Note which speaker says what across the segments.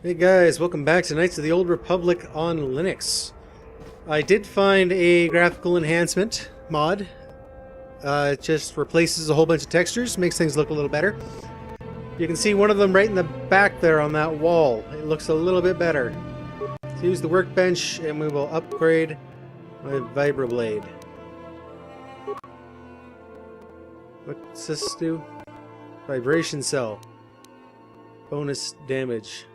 Speaker 1: Hey guys, welcome back to Knights of the Old Republic on Linux. I did find a graphical enhancement mod. It just replaces a whole bunch of textures, makes things look a little better. You can see one of them right in the back there on that wall. It looks a little bit better. Let's use the workbench and we will upgrade my vibroblade. What's this do? Vibration cell. Bonus damage.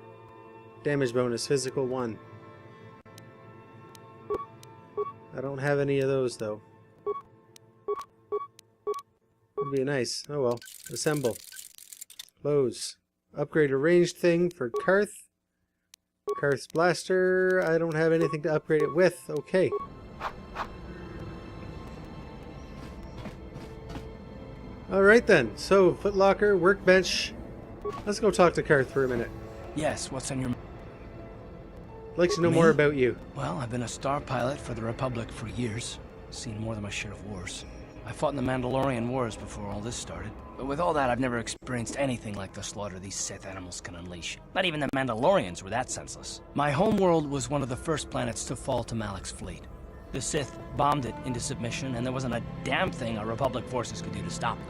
Speaker 1: Damage bonus, physical 1. I don't have any of those though. Would be nice. Oh well. Assemble. Close. Upgrade a ranged thing for Carth. Carth's blaster. I don't have anything to upgrade it with. Okay. Alright then. So, footlocker, workbench. Let's go talk to Carth for a minute.
Speaker 2: Yes, what's on your...
Speaker 1: I'd like to know more about you.
Speaker 2: Well, I've been a star pilot for the Republic for years. Seen more than my share of wars. I fought in the Mandalorian Wars before all this started. But with all that, I've never experienced anything like the slaughter these Sith animals can unleash. Not even the Mandalorians were that senseless. My homeworld was one of the first planets to fall to Malak's fleet. The Sith bombed it into submission, and there wasn't a damn thing our Republic forces could do to stop them.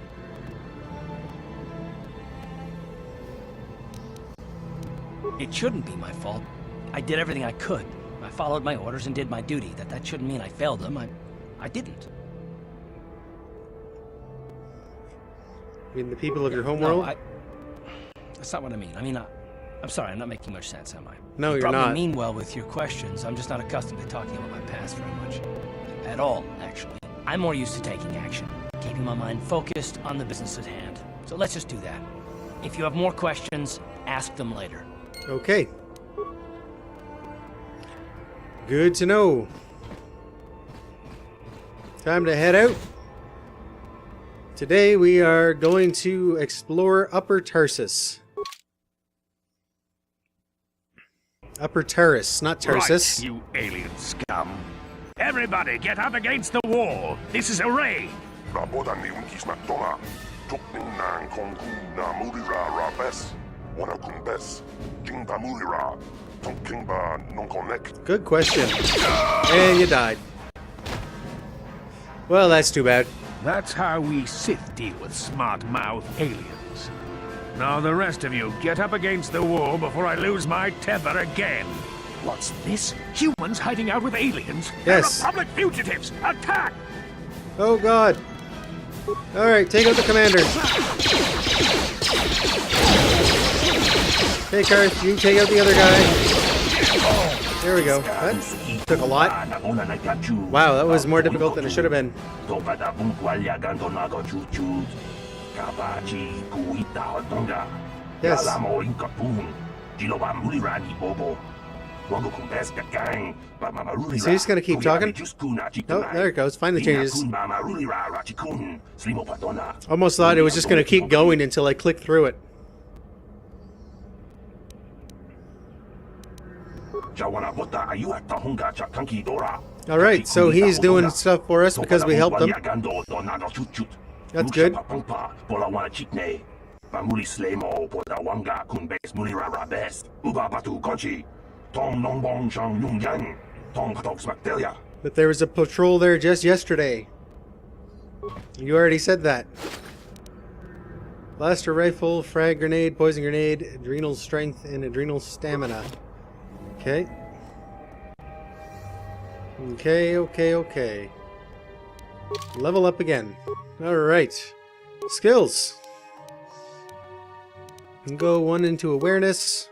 Speaker 2: It shouldn't be my fault. I did everything I could. I followed my orders and did my duty. That shouldn't mean I failed them. I didn't.
Speaker 1: I mean, the people of your homeworld?
Speaker 2: No, that's not what I mean. I mean, I'm sorry, I'm not making much sense, am I?
Speaker 1: No,
Speaker 2: you
Speaker 1: you're not.
Speaker 2: probably mean well with your questions. I'm just not accustomed to talking about my past very much. At all, actually. I'm more used to taking action, keeping my mind focused on the business at hand. So let's just do that. If you have more questions, ask them later.
Speaker 1: Okay. Good to know. Time to head out. Today we are going to explore Upper Tarsus. Upper Tarsus, not Tarsus.
Speaker 3: Right, you alien scum. Everybody get up against the wall. This is a raid.
Speaker 1: Good question. And you died. Well, that's too bad.
Speaker 3: That's how we Sith deal with smart-mouth aliens. Now the rest of you, get up against the wall before I lose my temper again. What's this? Humans hiding out with aliens?
Speaker 1: Yes.
Speaker 3: They're Republic fugitives! Attack!
Speaker 1: Oh god. Alright, take out the commander. Hey Carth, you take out the other guy. There we go. That took a lot. Wow, that was more difficult than it should have been. Yes. So you just gonna keep talking? Oh, there it goes. Finally changes. Almost thought it was just gonna keep going until I clicked through it. Alright, so he's doing stuff for us because we helped him. That's good. But there was a patrol there just yesterday. You already said that. Blaster rifle, frag grenade, poison grenade, adrenal strength, and adrenal stamina. Okay. Okay. Level up again. Alright. Skills. And go one into awareness.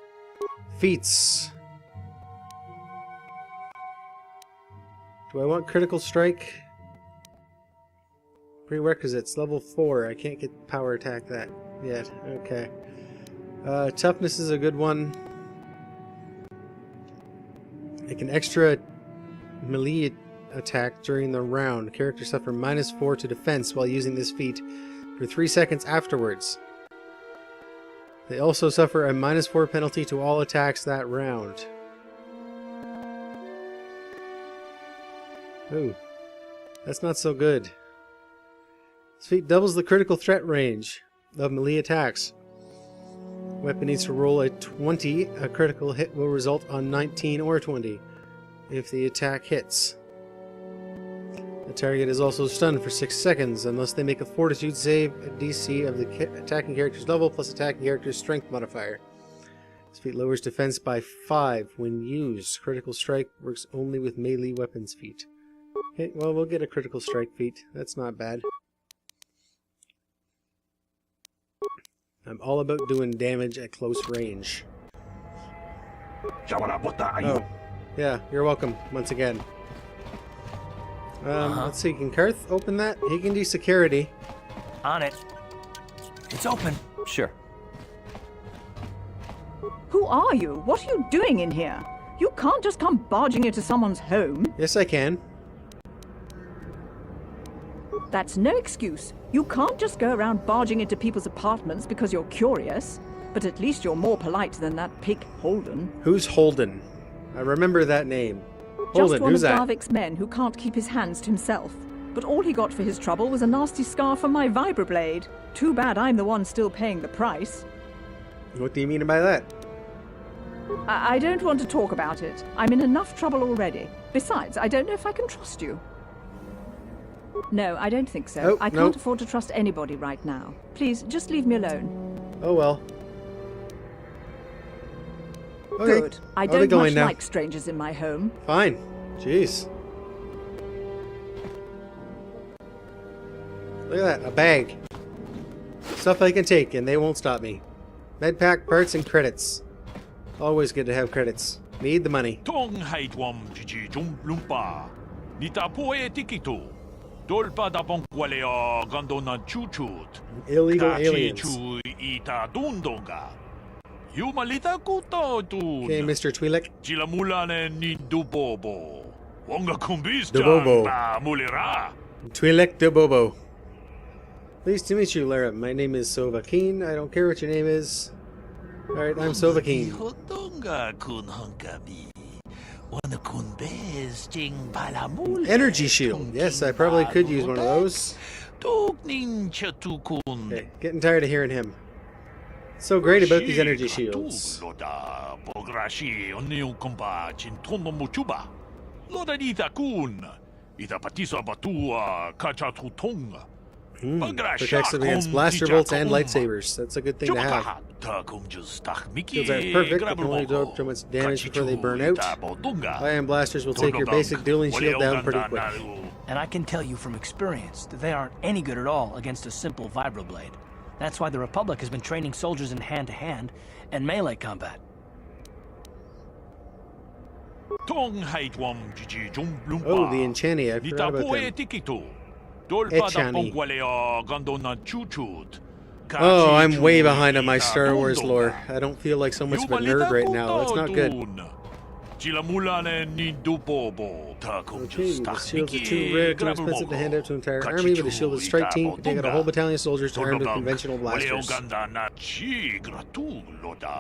Speaker 1: Feats. Do I want critical strike? Prerequisites. Level 4. I can't get power attack that yet. Okay. Toughness is a good one. Make an extra melee attack during the round. Characters suffer -4 to defense while using this feat for 3 seconds afterwards. They also suffer a -4 penalty to all attacks that round. Ooh, that's not so good. This feat doubles the critical threat range of melee attacks. Weapon needs to roll a 20. A critical hit will result on 19 or 20 if the attack hits. The target is also stunned for 6 seconds unless they make a fortitude save at DC of the attacking character's level plus attacking character's strength modifier. This feat lowers defense by 5 when used. Critical strike works only with melee weapons feat. Okay, well, we'll get a critical strike feat. That's not bad. I'm all about doing damage at close range. Oh, yeah, you're welcome, once again. Let's see, can Carth open that? He can do security.
Speaker 2: On it. It's open.
Speaker 4: Sure.
Speaker 5: Who are you? What are you doing in here? You can't just come barging into someone's home.
Speaker 1: Yes, I can.
Speaker 5: That's no excuse. You can't just go around barging into people's apartments because you're curious. But at least you're more polite than that pig Holden.
Speaker 1: Who's Holden? I remember that name.
Speaker 5: Just
Speaker 1: Holden,
Speaker 5: one
Speaker 1: who's
Speaker 5: of
Speaker 1: that?
Speaker 5: Darvik's men who can't keep his hands to himself. But all he got for his trouble was a nasty scar from my vibroblade. Too bad I'm the one still paying the price.
Speaker 1: What do you mean by that?
Speaker 5: I don't want to talk about it. I'm in enough trouble already. Besides, I don't know if I can trust you. No, I don't think so.
Speaker 1: Oh,
Speaker 5: I can't
Speaker 1: nope.
Speaker 5: afford to trust anybody right now. Please, just leave me alone.
Speaker 1: Oh well. Okay.
Speaker 5: Good. I
Speaker 1: I'll be
Speaker 5: don't
Speaker 1: going
Speaker 5: much
Speaker 1: now.
Speaker 5: like strangers in my home.
Speaker 1: Fine. Jeez. Look at that, a bag. Stuff I can take and they won't stop me. Medpack, parts, and credits. Always good to have credits. Need the money.
Speaker 6: Tong haitwam jiji jum lumpa. Nita poe tikitu. Dolpa da bonkwaleo gondona chuchut.
Speaker 1: Illegal
Speaker 6: Kachi
Speaker 1: aliens.
Speaker 6: chu ita dundonga. Yumalita kuto tu.
Speaker 1: Okay, Mr. Twi'lek.
Speaker 6: Jilamulane ni dubobo. Wonga kumbis
Speaker 1: Dubobo.
Speaker 6: ba mulira.
Speaker 1: Twi'lek de Bobo. Pleased to meet you, Lara. My name is Sovahkiin. I don't care what your name is. Alright, I'm Sovahkiin.
Speaker 6: Hotonga kun hunkabi. Wana kun bez ting balamul.
Speaker 1: Energy shield. Yes, I probably could use one of those.
Speaker 6: Tugnin chatukun.
Speaker 1: Okay, getting tired of hearing him. So great about these energy shields.
Speaker 6: Loda pograshi oniu komba chintono muchuba. Loda ita kun. Ita patisa batua kachatutonga.
Speaker 1: Protects them against blaster bolts and lightsabers. That's a good thing to have. Shields are perfect, but can only absorb so much damage before they burn out. Ion blasters will take your basic dueling shield down pretty quick.
Speaker 2: And I can tell you from experience that they aren't any good at all against a simple vibroblade. That's why the Republic has been training soldiers in hand-to-hand and melee combat.
Speaker 1: Oh, the Enchani, I forgot about them. Echani. Oh, I'm way behind on my Star Wars lore. I don't feel like so much of a nerd right now. That's not good. Okay, the shields are too rare, too expensive to hand out to an entire army, but a shielded strike team can take out a whole battalion of soldiers armed with conventional blasters.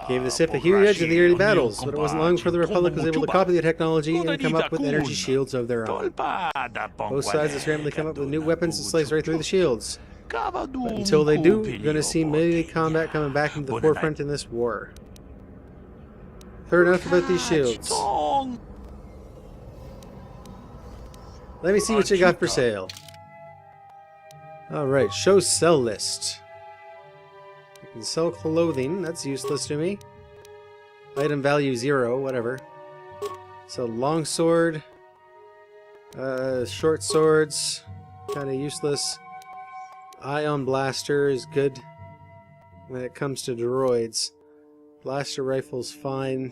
Speaker 1: Gave the Sith a huge edge in the early battles, but it wasn't long before the Republic was able to copy the technology and come up with energy shields of their own. Both sides have scrambled to come up with new weapons to slice right through the shields. But until they do, you're going to see melee combat coming back into the forefront in this war. Heard enough about these shields. Let me see what you got for sale. Alright, show sell list. You can sell clothing, that's useless to me. Item value 0, whatever. So longsword, short swords, kind of useless. Ion blaster is good when it comes to droids. Blaster rifle's fine.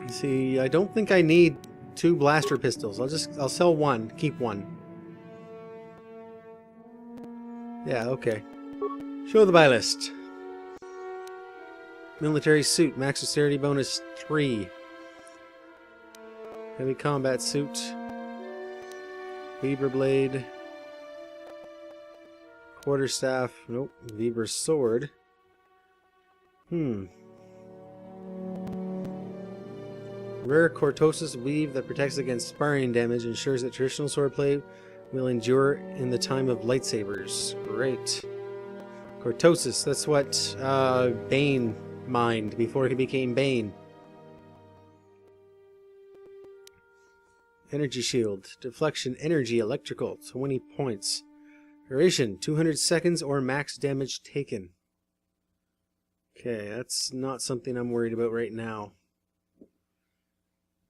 Speaker 1: See, I don't think I need 2 blaster pistols. I'll sell one, keep one. Yeah, okay. Show the buy list. Military suit, max dexterity bonus 3. Heavy combat suit. Vibroblade. Quarterstaff. Nope. Vibra sword. Rare cortosis weave that protects against sparring damage ensures that traditional swordplay will endure in the time of lightsabers. Great. Cortosis, that's what Bane mined before he became Bane. Energy shield, deflection, energy, electrical, 20 points. Duration, 200 seconds or max damage taken. Okay, that's not something I'm worried about right now.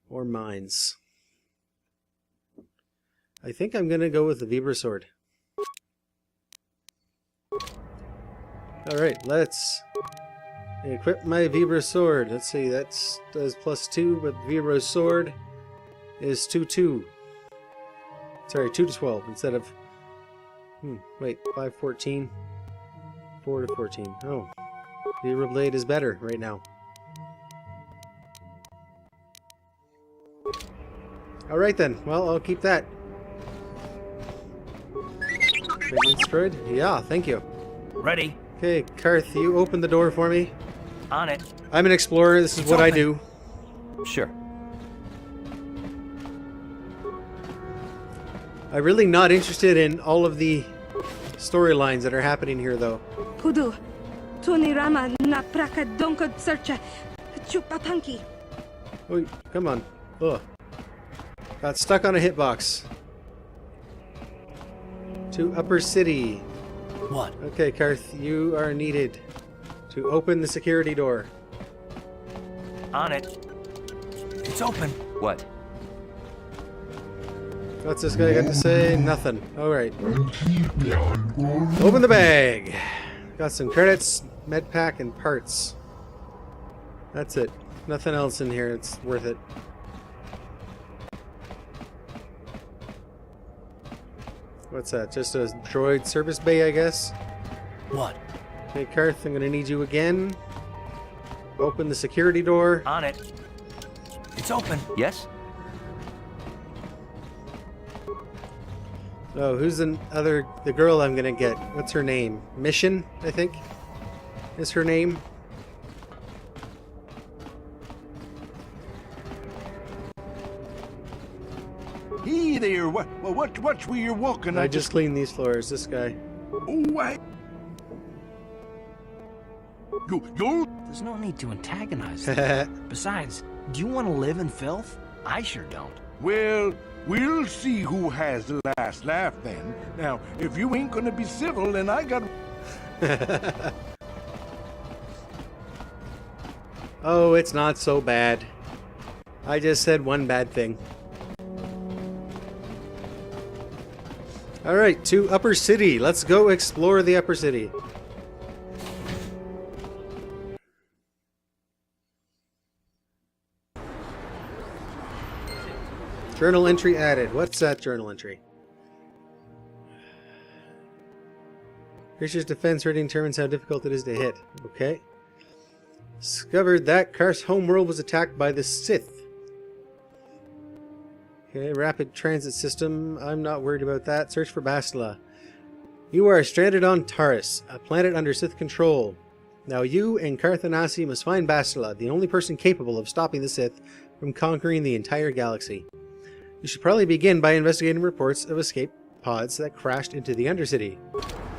Speaker 1: Or mines. I think I'm gonna go with the Vibra Sword. Alright, let's equip my Vibra Sword. Let's see, that does +2, but Vibra Sword is 2-2. Sorry, 2-12 instead of... wait, 5-14. 4-14. Oh. Vibra Blade is better right now. Alright then, well, I'll keep that. Destroyed? Yeah, thank you.
Speaker 2: Ready?
Speaker 1: Okay, Carth, you open the door for me.
Speaker 2: On it.
Speaker 1: I'm an explorer, this is what I do.
Speaker 4: Sure.
Speaker 1: I'm really not interested in all of the storylines that are happening here, though.
Speaker 7: Pudu, Tunirama na praka donkod searcha chupatanki.
Speaker 1: Oh, come on. Ugh. Got stuck on a hitbox. To Upper City.
Speaker 2: What?
Speaker 1: Okay, Carth, you are needed to open the security door.
Speaker 2: On it. It's open.
Speaker 4: What?
Speaker 1: What's this guy got to say? Nothing. Alright. Open the bag. Got some credits, med pack, and parts. That's it. Nothing else in here. It's worth it. What's that? Just a droid service bay, I guess?
Speaker 2: What?
Speaker 1: Okay, Carth, I'm gonna need you again. Open the security door.
Speaker 2: On it. It's open.
Speaker 4: Yes?
Speaker 1: Oh, who's the girl I'm gonna get? What's her name? Mission, I think, is her name.
Speaker 8: Hey there, what were you walking?
Speaker 1: I just cleaned these floors, this guy.
Speaker 8: Oh, you
Speaker 2: There's no need to antagonize them. Besides, do you want to live in filth? I sure don't.
Speaker 8: Well, we'll see who has the last laugh then. Now, if you ain't gonna be civil, then I got...
Speaker 1: Oh, it's not so bad. I just said one bad thing. Alright, to Upper City. Let's go explore the Upper City. Journal entry added. What's that journal entry? Creature's defense rating determines how difficult it is to hit. Okay. Discovered that Carth's homeworld was attacked by the Sith. Okay, rapid transit system. I'm not worried about that. Search for Bastila. You are stranded on Tarsus, a planet under Sith control. Now you and Carthanasi must find Bastila, the only person capable of stopping the Sith from conquering the entire galaxy. You should probably begin by investigating reports of escape pods that crashed into the Undercity.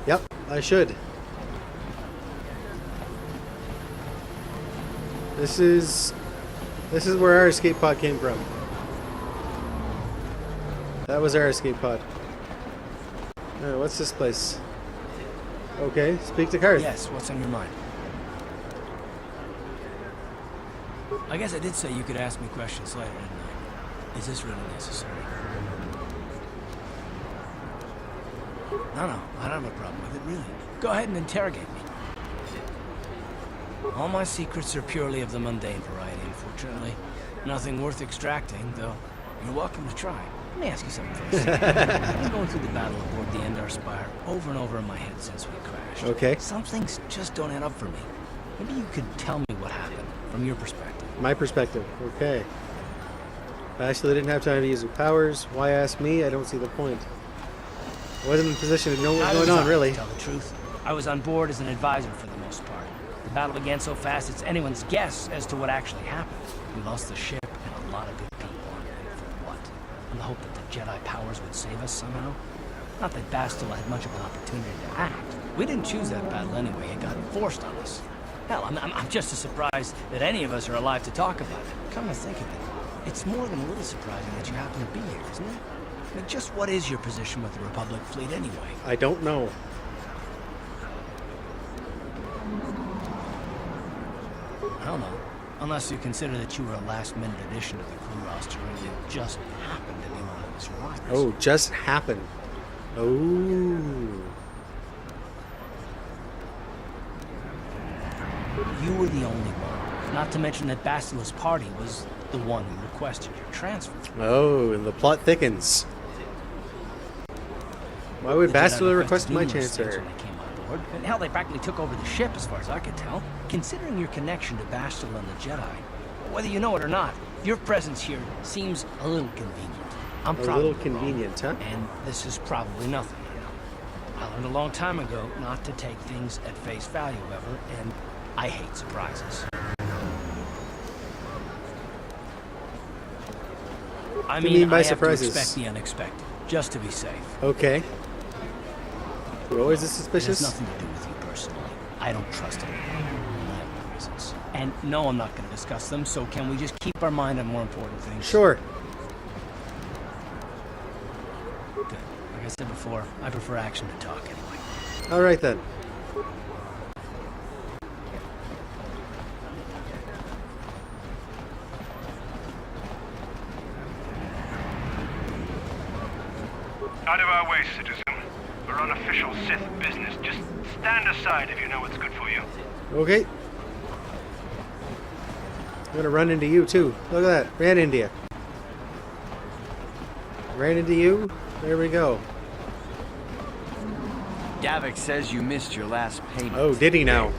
Speaker 1: Yep, I should. This is where our escape pod came from. That was our escape pod. What's this place? Okay, speak to Carth.
Speaker 2: Yes, what's on your mind? I guess I did say you could ask me questions later, didn't I? Is this really necessary? No, I don't have a problem with it, really. Go ahead and interrogate me. All my secrets are purely of the mundane variety, unfortunately. Nothing worth extracting, though you're welcome to try. Let me ask you something first. I've been going through the battle aboard the Endar Spire over and over in my head since we crashed.
Speaker 1: Okay.
Speaker 2: Some things just don't add up for me. Maybe you could tell me what happened, from your perspective.
Speaker 1: My perspective, okay. Bastila didn't have time to use her powers. Why ask me? I don't see the point. I wasn't in a position to know what was going on, really.
Speaker 2: To tell the truth, I was on board as an advisor for the most part. The battle began so fast it's anyone's guess as to what actually happened. We lost the ship and a lot of good people. And for what? In the hope that the Jedi powers would save us somehow? Not that Bastila had much of an opportunity to act. We didn't choose that battle anyway. It got forced on us. Hell, I'm just as surprised that any of us are alive to talk about it. Come to think of it, it's more than a little surprising that you happen to be here, isn't it? I mean, just what is your position with the Republic fleet anyway?
Speaker 1: I don't know.
Speaker 2: I don't know. Unless you consider that you were a last-minute addition to the crew roster and you just happened to be one of the survivors.
Speaker 1: Oh, just happened. Oh.
Speaker 2: You were the only one. Not to mention that Bastila's party was the one who requested your transfer.
Speaker 1: Oh, and the plot thickens. Why would Bastila request my transfer?
Speaker 2: When they came on board. And hell, they practically took over the ship as far as I could tell. Considering your connection to Bastila and the Jedi, whether you know it or not, your presence here seems a little convenient. I'm
Speaker 1: A
Speaker 2: probably
Speaker 1: little convenient,
Speaker 2: wrong,
Speaker 1: huh?
Speaker 2: And this is probably nothing. I learned a long time ago not to take things at face value ever, and I hate surprises. I
Speaker 1: do you
Speaker 2: mean,
Speaker 1: mean by
Speaker 2: I
Speaker 1: surprises?
Speaker 2: have to expect the unexpected, just to be safe.
Speaker 1: Okay. You're always this
Speaker 2: It has
Speaker 1: suspicious?
Speaker 2: nothing to do with you personally. I don't trust anyone. I have my reasons. And no, I'm not going to discuss them, so can we just keep our mind on more important things?
Speaker 1: Sure.
Speaker 2: Good. Like I said before, I prefer action to talk anyway.
Speaker 1: All right then.
Speaker 4: Out of our way, citizen. We're on official Sith business. Just stand aside if you know what's good for you.
Speaker 1: Okay. I'm gonna run into you too. Look at that. Ran into you. Ran into you. There we go.
Speaker 9: Davik says you missed your last payment.
Speaker 1: Oh, did he now?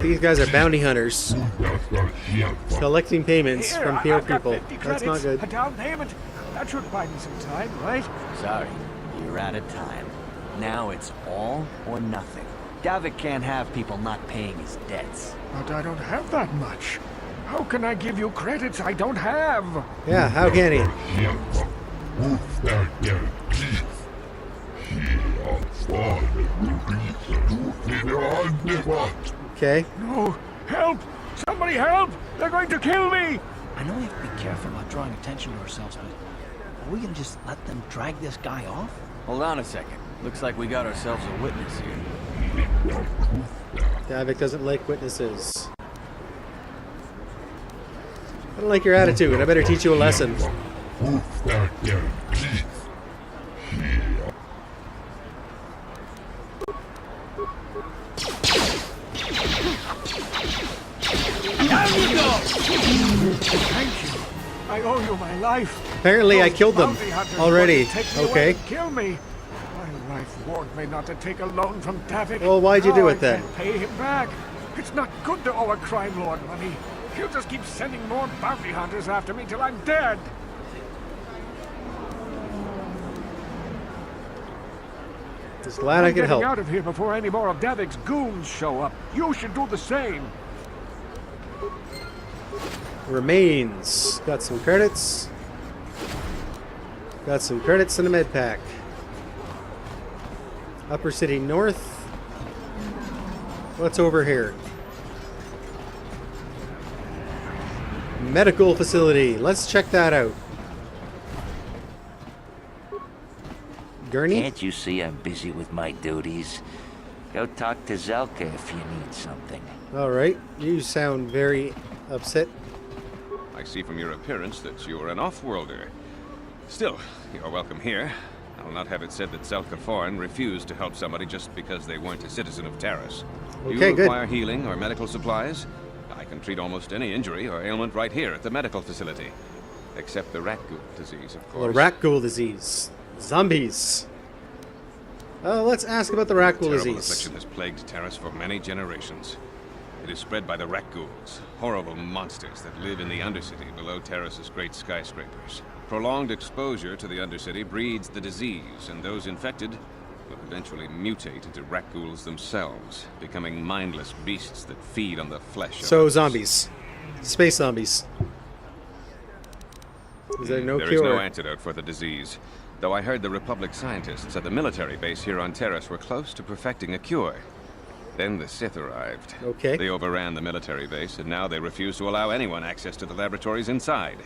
Speaker 1: These guys are bounty hunters. Collecting payments
Speaker 3: Here,
Speaker 1: from
Speaker 3: I've
Speaker 1: poor
Speaker 3: got
Speaker 1: people.
Speaker 3: 50
Speaker 1: That's not
Speaker 3: credits,
Speaker 1: good.
Speaker 3: A down payment. That should buy me some time, right?
Speaker 9: Sorry, you're out of time. Now it's all or nothing. Davik can't have people not paying his debts.
Speaker 3: But I don't have that much. How can I give you credits I don't have?
Speaker 1: Yeah, how can he? Okay.
Speaker 3: No, help! Somebody help! They're going to kill me!
Speaker 2: I know we have to be careful about drawing attention to ourselves, but are we going to just let them drag this guy off?
Speaker 9: Hold on a second. Looks like we got ourselves a witness here.
Speaker 1: Davik doesn't like witnesses. I don't like your attitude. I better teach you a lesson.
Speaker 3: Thank you. I owe you my life.
Speaker 1: Apparently, I
Speaker 3: Those
Speaker 1: killed them
Speaker 3: bounty hunters
Speaker 1: already.
Speaker 3: wanted to take me away
Speaker 1: Okay.
Speaker 3: and kill me. My wife warned me not to take a loan from Davik.
Speaker 1: Well, why'd you do
Speaker 3: Now
Speaker 1: it then?
Speaker 3: I can't pay him back. It's not good to owe a crime lord money. He'll just keep sending more bounty hunters after me till I'm dead.
Speaker 1: Just glad I
Speaker 3: I'm
Speaker 1: could
Speaker 3: getting
Speaker 1: help.
Speaker 3: out of here before any more of Davik's goons show up. You should do the same.
Speaker 1: Remains. Got some credits. Got some credits in the med pack. Upper City North. What's over here? Medical facility. Let's check that out. Gurney?
Speaker 10: Can't you see I'm busy with my duties? Go talk to Zelka if you need something.
Speaker 1: Alright. You sound very upset.
Speaker 11: I see from your appearance that you're an off-worlder. Still, you're welcome here. I'll not have it said that Zelka Foreign refused to help somebody just because they weren't a citizen of Tarsus. Do
Speaker 1: Okay,
Speaker 11: you
Speaker 1: good.
Speaker 11: require healing or medical supplies? I can treat almost any injury or ailment right here at the medical facility. Except the rat ghoul disease, of course.
Speaker 1: Well, rat ghoul disease. Zombies. Let's ask about the rat ghoul
Speaker 11: Terrible
Speaker 1: disease.
Speaker 11: affliction has plagued Tarsus for many generations. It is spread by the rat ghouls, horrible monsters that live in the Undercity below Tarsus's great skyscrapers. Prolonged exposure to the Undercity breeds the disease, and those infected will eventually mutate into rat ghouls themselves, becoming mindless beasts that feed on the flesh of
Speaker 1: So
Speaker 11: others.
Speaker 1: zombies. Space zombies. Is there no
Speaker 11: There
Speaker 1: cure?
Speaker 11: is no antidote for the disease. Though I heard the Republic scientists at the military base here on Tarsus were close to perfecting a cure. Then the Sith arrived.
Speaker 1: Okay.
Speaker 11: They overran the military base, and now they refuse to allow anyone access to the laboratories inside.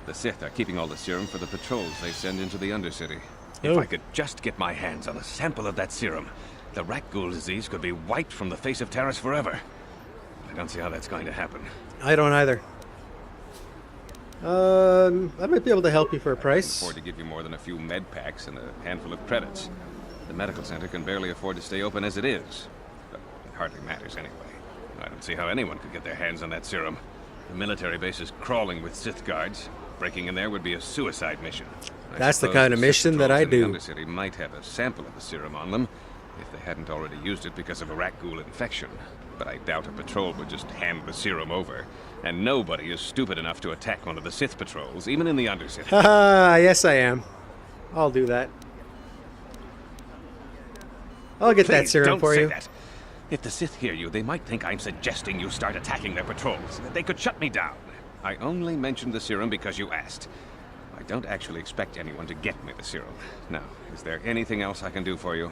Speaker 11: The Sith are keeping all the serum for the patrols they send into the Undercity. If I could just get my hands on a sample of that serum, the Rat Gold disease could be wiped from the face of Tarsus forever. I don't see how that's going to happen.
Speaker 1: I don't either. I might be able to help you for a price.
Speaker 11: I can't afford to give you more than a few med packs and a handful of credits. The medical center can barely afford to stay open as it is. But it hardly matters anyway. I don't see how anyone could get their hands on that serum. The military base is crawling with Sith guards. Breaking in there would be a suicide mission.
Speaker 1: That's the kind of mission that I do.
Speaker 11: The Undercity might have a sample of the serum on them, if they hadn't already used it because of a rat ghoul infection. But I doubt a patrol would just hand the serum over. And nobody is stupid enough to attack one of the Sith patrols, even in the Undercity.
Speaker 1: Haha, yes I am. I'll do that. I'll get that serum for you.
Speaker 11: That. If the Sith hear you, they might think I'm suggesting you start attacking their patrols. They could shut me down. I only mentioned the serum because you asked. I don't actually expect anyone to get me the serum. Now, is there anything else I can do for you?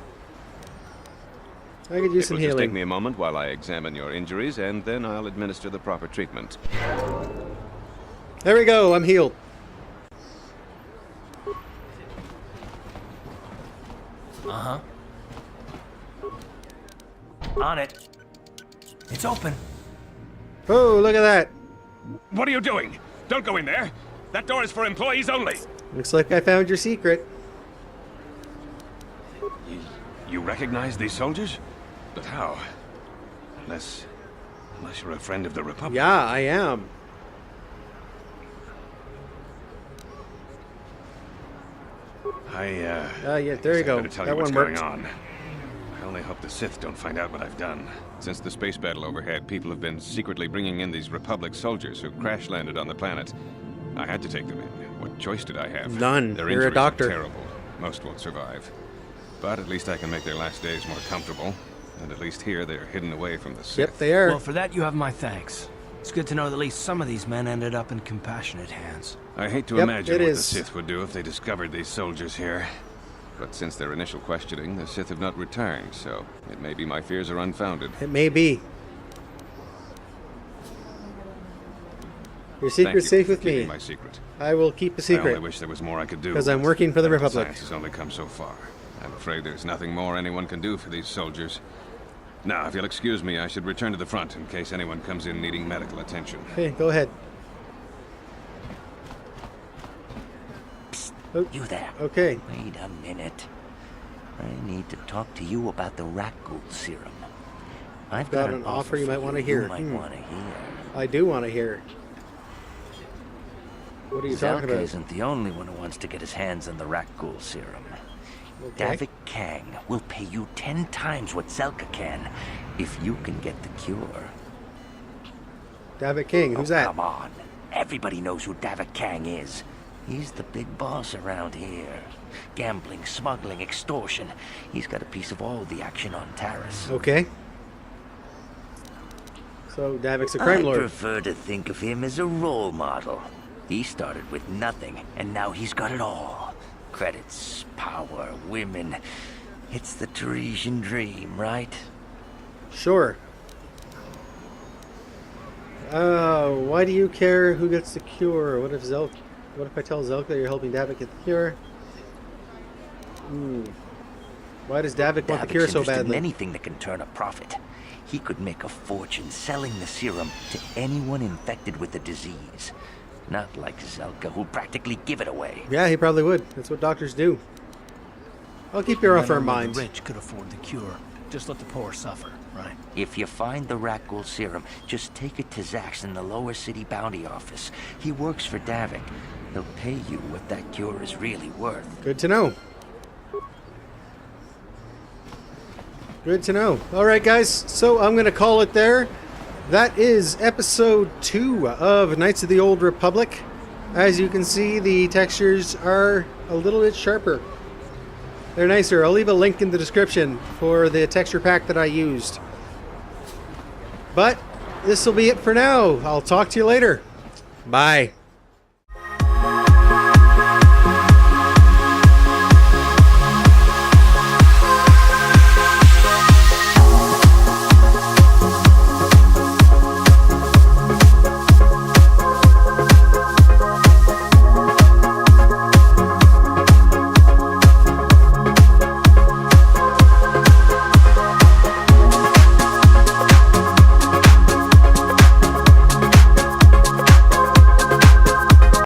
Speaker 1: I could use some
Speaker 11: It'll just
Speaker 1: healing.
Speaker 11: take me a moment while I examine your injuries, and then I'll administer the proper treatment.
Speaker 1: There we go, I'm healed.
Speaker 2: Uh-huh. On it. It's open.
Speaker 1: Oh, look at that.
Speaker 11: What are you doing? Don't go in there. That door is for employees only.
Speaker 1: Looks like I found your secret.
Speaker 11: You recognize these soldiers? But how? Unless you're a friend of the Republic.
Speaker 1: Yeah, I am. Yeah, there you go.
Speaker 11: I better tell
Speaker 1: That
Speaker 11: you what's
Speaker 1: one
Speaker 11: going
Speaker 1: worked.
Speaker 11: on. I only hope the Sith don't find out what I've done. Since the space battle overhead, people have been secretly bringing in these Republic soldiers who crash-landed on the planet. I had to take them in. What choice did I have?
Speaker 1: None.
Speaker 11: Their
Speaker 1: You're a
Speaker 11: injuries are
Speaker 1: doctor.
Speaker 11: terrible. Most won't survive. But at least I can make their last days more comfortable. And at least here they're hidden away from the Sith.
Speaker 1: Yep, they are.
Speaker 2: Well, for that you have my thanks. It's good to know that at least some of these men ended up in compassionate hands.
Speaker 11: I hate to imagine what the Sith would do if they discovered these soldiers here. But since their initial questioning, the Sith have not returned, so it may be my fears are unfounded.
Speaker 1: It may be. Your secret's safe with me.
Speaker 11: My secret.
Speaker 1: I will keep the
Speaker 11: I
Speaker 1: secret.
Speaker 11: only wish there was more I could do.
Speaker 1: Because I'm working for the
Speaker 11: Medical
Speaker 1: Republic.
Speaker 11: Science has only come so far. I'm afraid there's nothing more anyone can do for these soldiers. Now, if you'll excuse me, I should return to the front in case anyone comes in needing medical attention.
Speaker 1: Okay, go ahead.
Speaker 10: Oh, you there.
Speaker 1: Okay.
Speaker 10: Wait a minute. I need to talk to you about the Rat Gold Serum. I've got
Speaker 1: an offer you might want to hear.
Speaker 10: You might want to hear.
Speaker 1: I do want to hear. What are you talking about?
Speaker 10: Isn't the only one who wants to get his hands on the Rat Gold Serum.
Speaker 1: Okay.
Speaker 10: Davik Kang will pay you 10 times what Zelka can if you can get the cure.
Speaker 1: Davik King, who's that?
Speaker 10: Come on. Everybody knows who Davik Kang is. He's the big boss around here. Gambling, smuggling, extortion. He's got a piece of all the action on Tarsus.
Speaker 1: Okay. So Davik's a crime lord.
Speaker 10: I prefer to think of him as a role model. He started with nothing, and now he's got it all. Credits, power, women. It's the Tarisian dream, right?
Speaker 1: Sure. Why do you care who gets the cure? What if I tell Zelka you're helping Davik get the cure? Why does Davik want the cure so badly?
Speaker 10: In anything that can turn a profit. He could make a fortune selling the serum to anyone infected with the disease. Not like Zelka, who'll practically give it away.
Speaker 1: Yeah, he probably would. That's what doctors do. I'll keep your offer in mind.
Speaker 2: The rich could afford the cure. Just let the poor suffer, right?
Speaker 10: If you find the Rat Gold Serum, just take it to Zax in the lower city bounty office. He works for Davik. He'll pay you what that cure is really worth.
Speaker 1: Good to know. Good to know. All right, guys. So I'm going to call it there. That is episode 2 of Knights of the Old Republic. As you can see, the textures are a little bit sharper. They're nicer. I'll leave a link in the description for the texture pack that I used. But this will be it for now. I'll talk to you later. Bye.